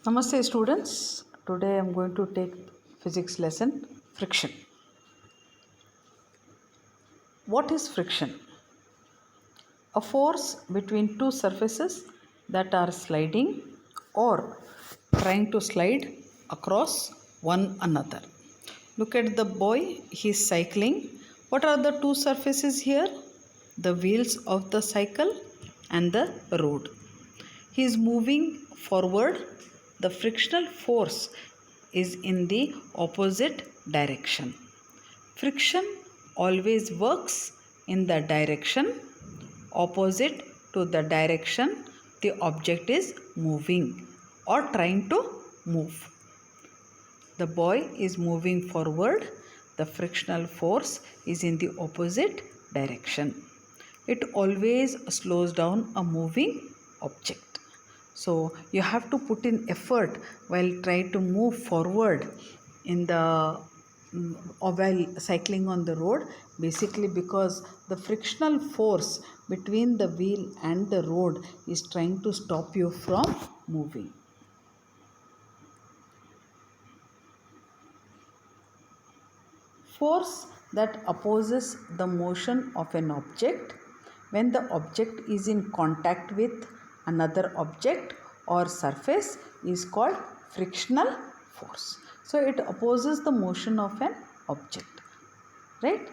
Namaste students. Today I am going to take physics lesson friction. What is friction? A force between two surfaces that are sliding or trying to slide across one another. Look at the boy, he is cycling. What are the two surfaces here? The wheels of the cycle and the road. He is moving forward. The frictional force is in the opposite direction. Friction always works in the direction opposite to the direction the object is moving or trying to move. The boy is moving forward. The frictional force is in the opposite direction. It always slows down a moving object. So you have to put in effort while trying to move forward in the or while cycling on the road, basically because the frictional force between the wheel and the road is trying to stop you from moving. Force that opposes the motion of an object when the object is in contact with another object or surface is called frictional force. So it opposes the motion of an object, right?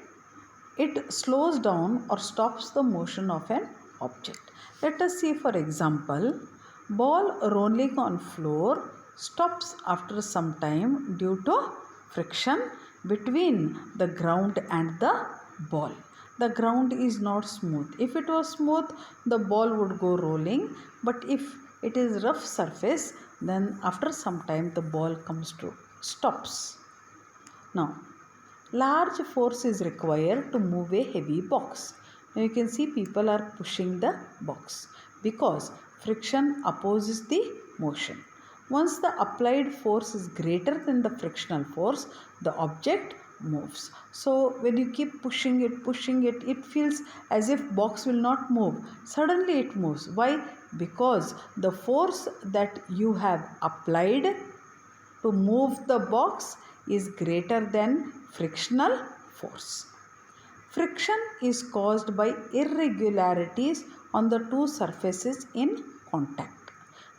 It slows down or stops the motion of an object. Let us see, for example, ball rolling on floor stops after some time due to friction between the ground and the ball. The ground is not smooth. If it was smooth, the ball would go rolling, but if it is rough surface, then after some time the ball comes to stops. Now, large force is required to move a heavy box. Now you can see people are pushing the box because friction opposes the motion. Once the applied force is greater than the frictional force, the object moves. So when you keep pushing it, it feels as if box will not move. Suddenly it moves. Why? Because the force that you have applied to move the box is greater than frictional force. Friction is caused by irregularities on the two surfaces in contact.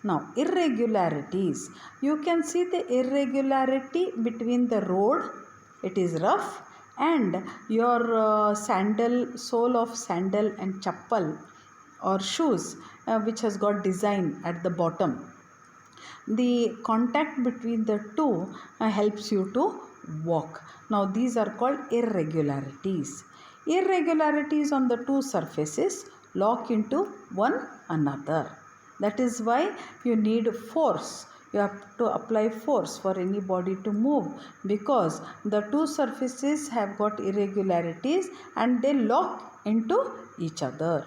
Now, irregularities, you can see the irregularity between the road, it is rough, and your sole of sandal and chappal or shoes which has got design at the bottom. The contact between the two helps you to walk. Now these are called irregularities. Irregularities on the two surfaces lock into one another. That is why you need force. You have to apply force for any body to move because the two surfaces have got irregularities and they lock into each other.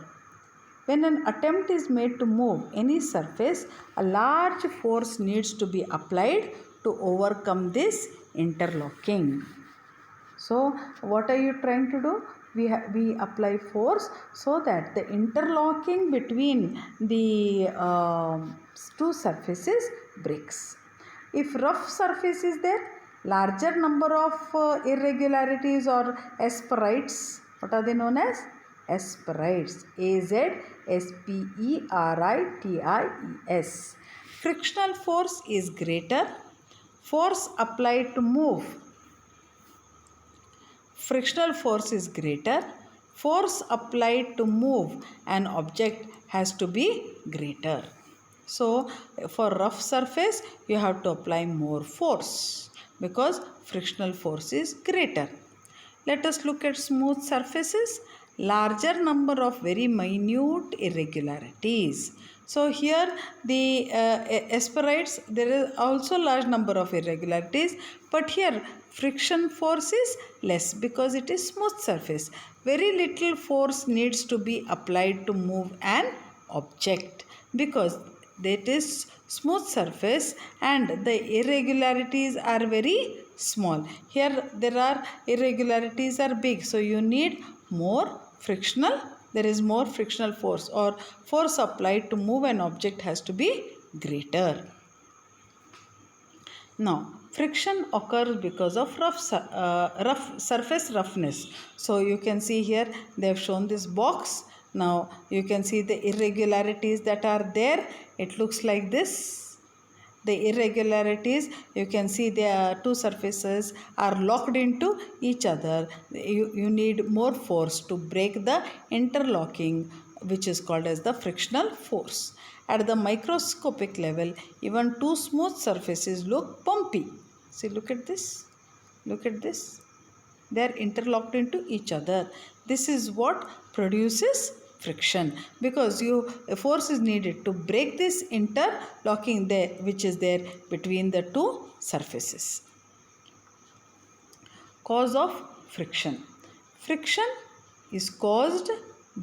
When an attempt is made to move any surface, a large force needs to be applied to overcome this interlocking. So, what are you trying to do? We apply force so that the interlocking between the two surfaces breaks. If rough surface is there, larger number of irregularities or asperities, what are they known as? Asperities. Asperities. Frictional force is greater. Force applied to move. Frictional force is greater. Force applied to move an object has to be greater. So, for rough surface, you have to apply more force because frictional force is greater. Let us look at smooth surfaces. Larger number of very minute irregularities. So here the asperities, there is also large number of irregularities, but here friction force is less because it is smooth surface. Very little force needs to be applied to move an object because that is smooth surface and the irregularities are very small. Here there are irregularities are big, so you need more frictional, there is more frictional force or force applied to move an object has to be greater. Now, friction occurs because of rough surface roughness. So you can see here they have shown this box. Now you can see the irregularities that are there. It looks like this. The irregularities, you can see the two surfaces are locked into each other. You need more force to break the interlocking, which is called as the frictional force. At the microscopic level, even two smooth surfaces look bumpy. See, look at this. Look at this. They are interlocked into each other. This is what produces friction, because a force is needed to break this interlocking there, which is there between the two surfaces. Cause of friction. Friction is caused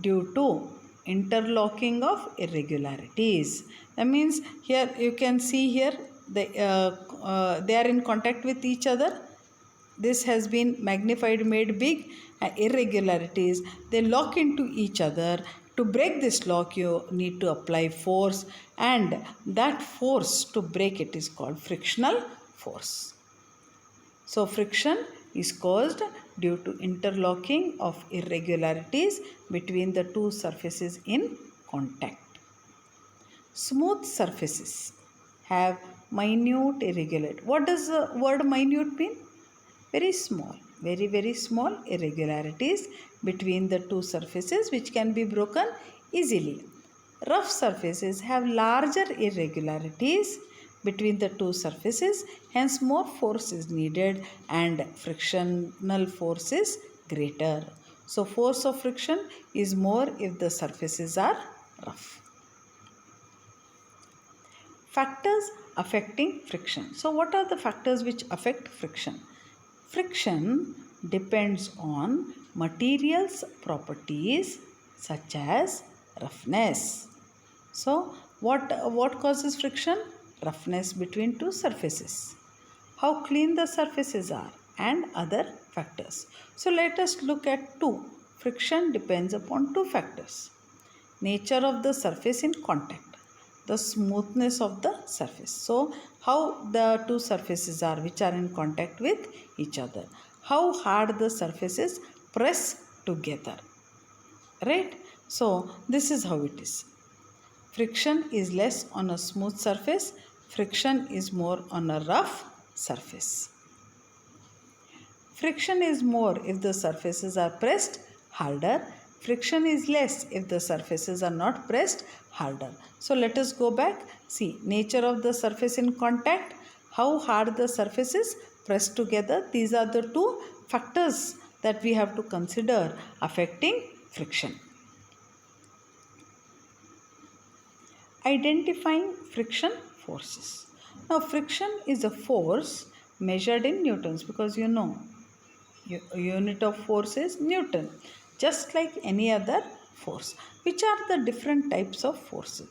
due to interlocking of irregularities. That means here you can see here they are in contact with each other. This has been magnified, made big. Irregularities, they lock into each other. To break this lock, you need to apply force, and that force to break it is called frictional force. So, friction is caused due to interlocking of irregularities between the two surfaces in contact. Smooth surfaces have minute irregularity. What does the word minute mean? Very small, very small irregularities between the two surfaces which can be broken easily. Rough surfaces have larger irregularities between the two surfaces, hence more force is needed and frictional force is greater. So force of friction is more if the surfaces are rough. Factors affecting friction. So what are the factors which affect friction? Friction depends on materials properties such as roughness. So what causes friction? Roughness between two surfaces. How clean the surfaces are and other factors. So let us look at two. Friction depends upon two factors. Nature of the surface in contact, the smoothness of the surface. So how the two surfaces are which are in contact with each other, how hard the surfaces press together, right? So this is how it is. Friction is less on a smooth surface, friction is more on a rough surface. Friction is more if the surfaces are pressed harder. Friction is less if the surfaces are not pressed harder. So let us go back. See, nature of the surface in contact, how hard the surfaces press together. These are the two factors that we have to consider affecting friction. Identifying friction forces. Now, friction is a force measured in newtons, because you know unit of force is Newton, just like any other force. Which are the different types of forces?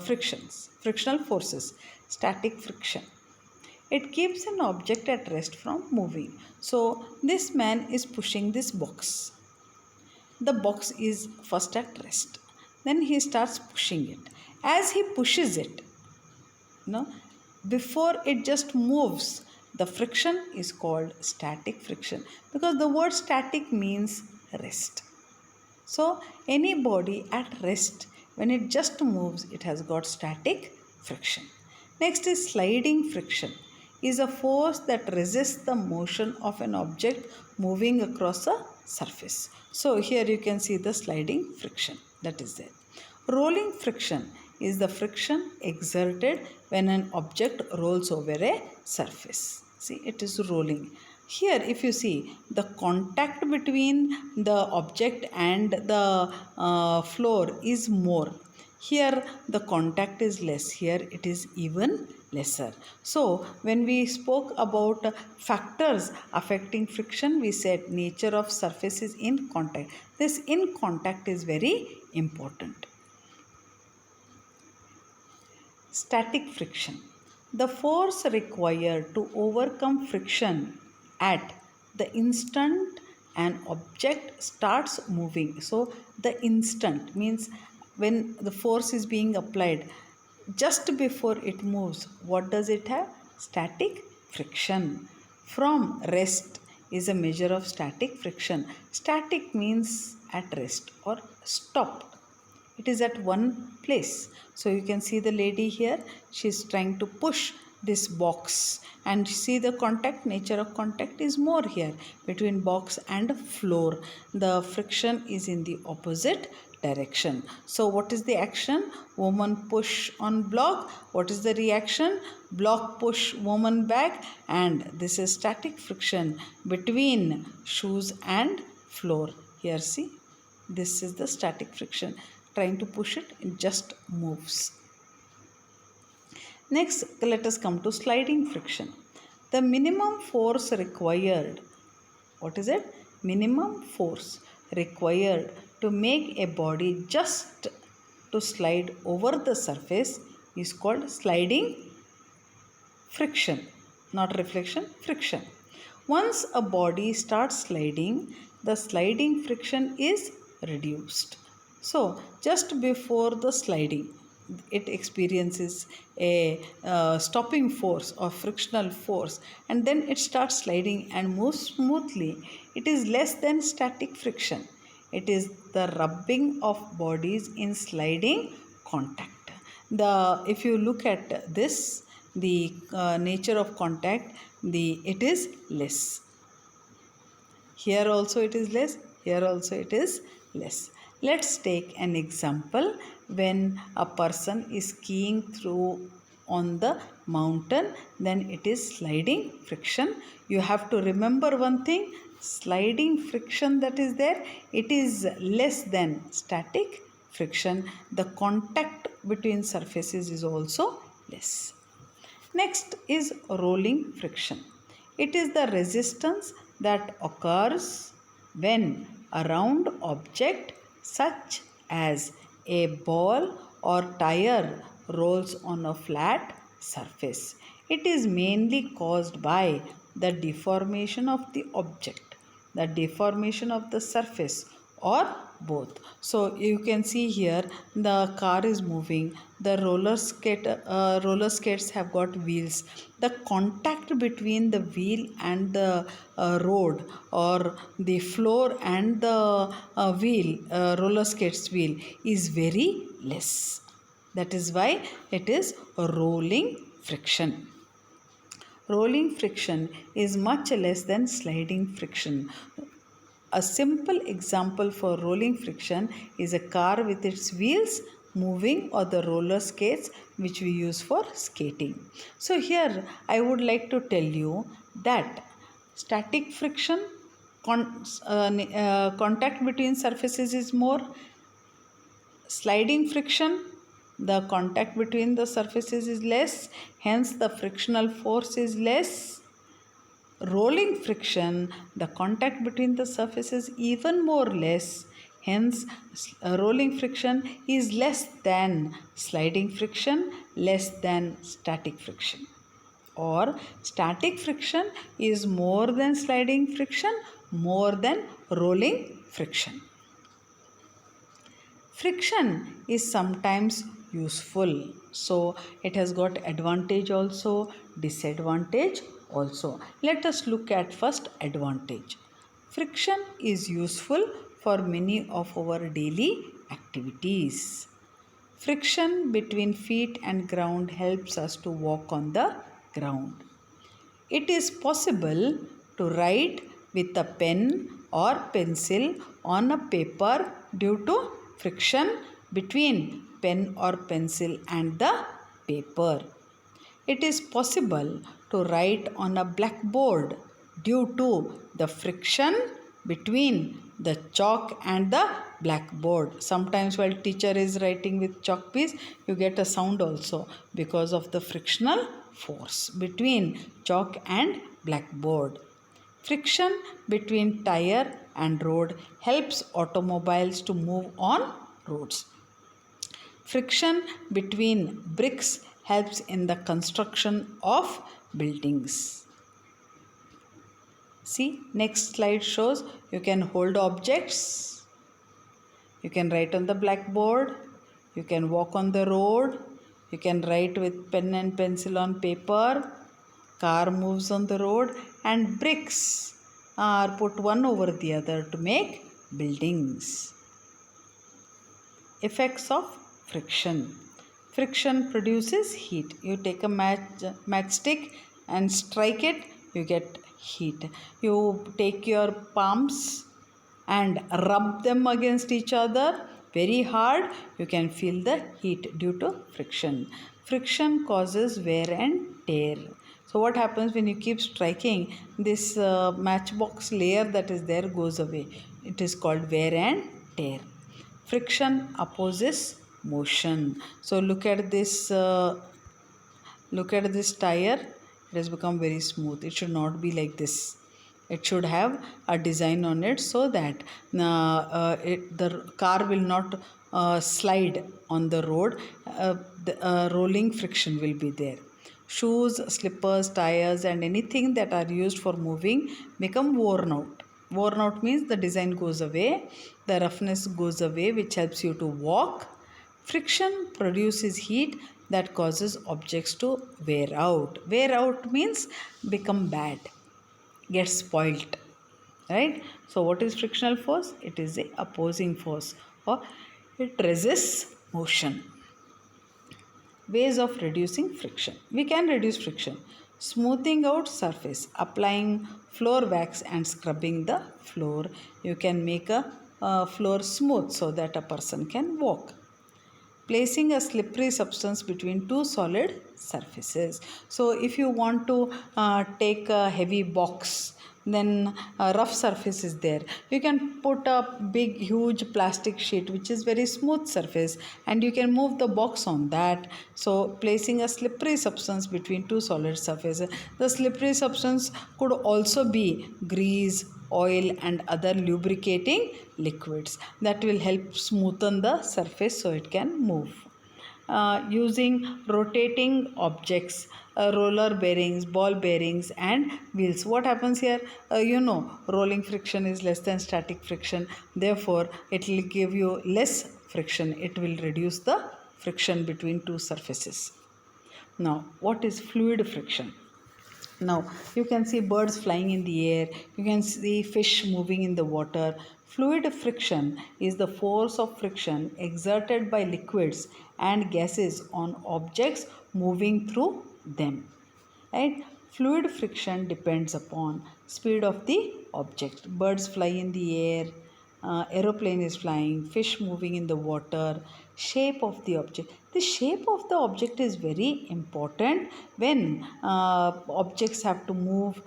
Frictional forces. Static friction. It keeps an object at rest from moving. So this man is pushing this box. The box is first at rest. Then he starts pushing it. As he pushes it, before it just moves, the friction is called static friction, because the word static means rest. So any body at rest, when it just moves, it has got static friction. Next is sliding friction, is a force that resists the motion of an object moving across a surface. So here you can see the sliding friction that is there. Rolling friction is the friction exerted when an object rolls over a surface. See, it is rolling. Here, if you see, the contact between the object and the floor is more. Here, the contact is less. Here, it is even lesser. So, when we spoke about factors affecting friction, we said nature of surfaces in contact. This in contact is very important. Static friction. The force required to overcome friction at the instant an object starts moving. So, the instant means when the force is being applied, just before it moves, what does it have? Static friction. From rest is a measure of static friction. Static means at rest or stopped. It is at one place. So you can see the lady here. She is trying to push this box, and see the contact, nature of contact is more here between box and floor. The friction is in the opposite direction. So what is the action? Woman push on block. What is the reaction? Block push woman back, and this is static friction between shoes and floor. Here see, this is the static friction. Trying to push it, it just moves. Next, let us come to sliding friction. The minimum force required. What is it? Minimum force required to make a body just to slide over the surface is called sliding friction. Not reflection, friction. Once a body starts sliding, the sliding friction is reduced. So, just before the sliding, it experiences a stopping force or frictional force, and then it starts sliding and moves smoothly. It is less than static friction. It is the rubbing of bodies in sliding contact. If you look at this, the nature of contact, it is less. Here also it is less, here also it is less. Let's take an example. When a person is skiing through on the mountain, then it is sliding friction. You have to remember one thing, sliding friction that is there, it is less than static friction. The contact between surfaces is also less. Next is rolling friction. It is the resistance that occurs when a round object such as a ball or tire rolls on a flat surface. It is mainly caused by the deformation of the object, the deformation of the surface, or both. So you can see here the car is moving, the roller skates have got wheels. The contact between the wheel and the road, or the floor and the roller skates wheel, is very less. That is why it is rolling friction. Rolling friction is much less than sliding friction. A simple example for rolling friction is a car with its wheels moving, or the roller skates which we use for skating. So here I would like to tell you that static friction, contact between surfaces is more. Sliding friction, the contact between the surfaces is less, hence the frictional force is less. Rolling friction, the contact between the surfaces even more less, hence rolling friction is less than sliding friction, less than static friction. Or static friction is more than sliding friction, more than rolling friction. Friction is sometimes useful, so it has got advantage also, disadvantage also. Let us look at first advantage. Friction is useful for many of our daily activities. Friction between feet and ground helps us to walk on the ground. It is possible to write with a pen or pencil on a paper due to friction between pen or pencil and the paper. It is possible to write on a blackboard due to the friction between the chalk and the blackboard. Sometimes while teacher is writing with chalk piece, you get a sound also because of the frictional force between chalk and blackboard. Friction between tire and road helps automobiles to move on roads. Friction between bricks helps in the construction of buildings. See, next slide shows you can hold objects, you can write on the blackboard, you can walk on the road, you can write with pen and pencil on paper. Car moves on the road and bricks are put one over the other to make buildings. Effects of friction. Friction produces heat. You take a matchstick and strike it, you get heat. You take your palms and rub them against each other very hard, you can feel the heat due to friction. Friction causes wear and tear. So what happens when you keep striking, this matchbox layer that is there goes away. It is called wear and tear. Friction opposes motion. So look at this tire. It has become very smooth. It should not be like this. It should have a design on it so that the car will not slide on the road. Rolling friction will be there. Shoes, slippers, tires and anything that are used for moving become worn out. Worn out means the design goes away, the roughness goes away, which helps you to walk. Friction produces heat that causes objects to wear out. Wear out means become bad, get spoilt, right? So what is frictional force? It is a opposing force, or it resists motion. Ways of reducing friction. We can reduce friction. Smoothing out surface, applying floor wax and scrubbing the floor. You can make a floor smooth so that a person can walk. Placing a slippery substance between two solid surfaces. So if you want to take a heavy box, then a rough surface is there, you can put a big huge plastic sheet which is very smooth surface and you can move the box on that. So placing a slippery substance between two solid surfaces. The slippery substance could also be grease, oil and other lubricating liquids that will help smoothen the surface so it can move. Using rotating objects, roller bearings, ball bearings and wheels. What happens here? Rolling friction is less than static friction. Therefore, it will give you less friction. It will reduce the friction between two surfaces. Now, what is fluid friction? Now, you can see birds flying in the air, you can see fish moving in the water. Fluid friction is the force of friction exerted by liquids and gases on objects moving through them. Right? Fluid friction depends upon speed of the object. Birds fly in the air, aeroplane is flying, fish moving in the water, shape of the object. The shape of the object is very important when objects have to move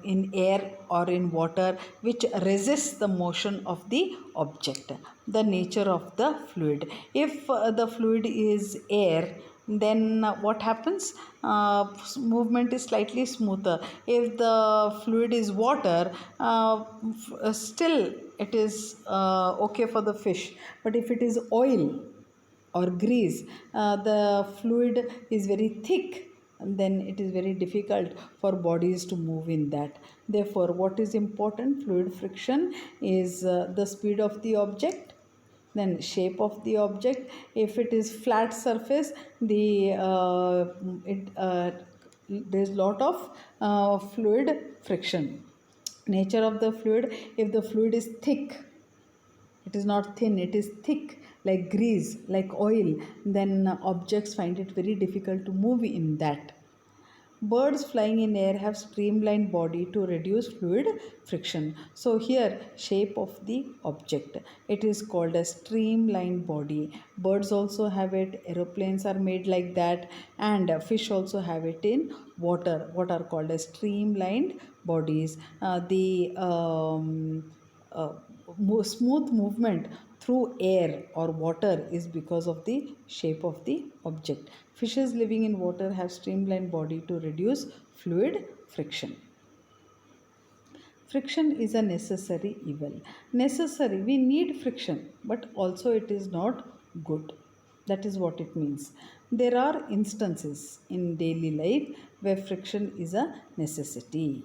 in air or in water, which resists the motion of the object. The nature of the fluid. If the fluid is air, then what happens? Movement is slightly smoother. If the fluid is water, still it is okay for the fish. But if it is oil or grease, the fluid is very thick, and then it is very difficult for bodies to move in that. Therefore, what is important? Fluid friction is the speed of the object, then shape of the object. If it is flat surface, there's lot of fluid friction. Nature of the fluid. If the fluid is thick, it is not thin, it is thick like grease, like oil, then objects find it very difficult to move in that. Birds flying in air have streamlined body to reduce fluid friction. So here, shape of the object. It is called a streamlined body. Birds also have it, aeroplanes are made like that, and fish also have it in water, what are called as streamlined bodies. Smooth movement through air or water is because of the shape of the object. Fishes living in water have streamlined body to reduce fluid friction. Friction is a necessary evil. Necessary, we need friction, but also it is not good. That is what it means. There are instances in daily life where friction is a necessity.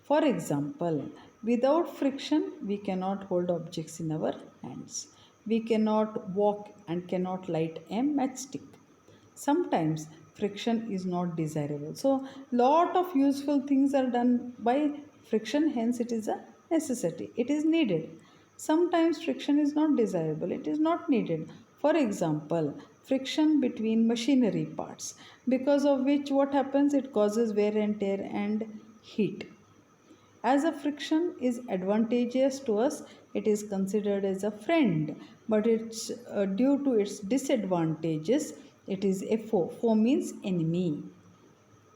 For example, without friction, we cannot hold objects in our hands. We cannot walk and cannot light a matchstick. Sometimes friction is not desirable. So lot of useful things are done by friction, hence it is a necessity, it is needed. Sometimes friction is not desirable, it is not needed. For example, friction between machinery parts, because of which what happens, it causes wear and tear and heat. As a friction is advantageous to us, it is considered as a friend, but it's due to its disadvantages, it is a foe. Foe means enemy.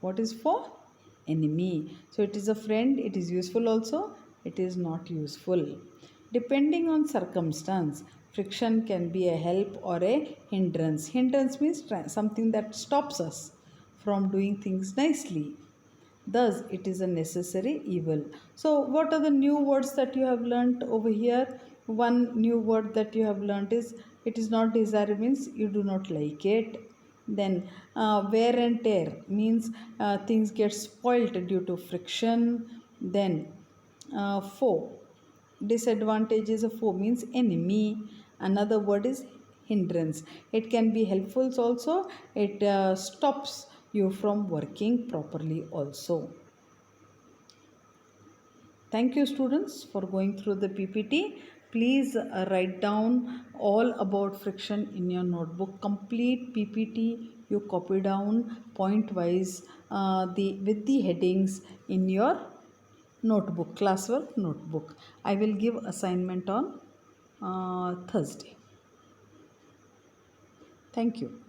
What is foe? Enemy. So it is a friend, it is useful also, it is not useful. Depending on circumstance, friction can be a help or a hindrance. Hindrance means something that stops us from doing things nicely. Thus, it is a necessary evil. So, what are the new words that you have learnt over here? One new word that you have learnt is it is not desirable, means you do not like it. Then, wear and tear means things get spoilt due to friction. Then, foe, disadvantages of foe means enemy. Another word is hindrance. It can be helpful also, it stops you from working properly also. Thank you students for going through the PPT. Please write down all about friction in your notebook. Complete PPT you copy down point wise with the headings in your notebook, classwork notebook. I will give assignment on Thursday. Thank you.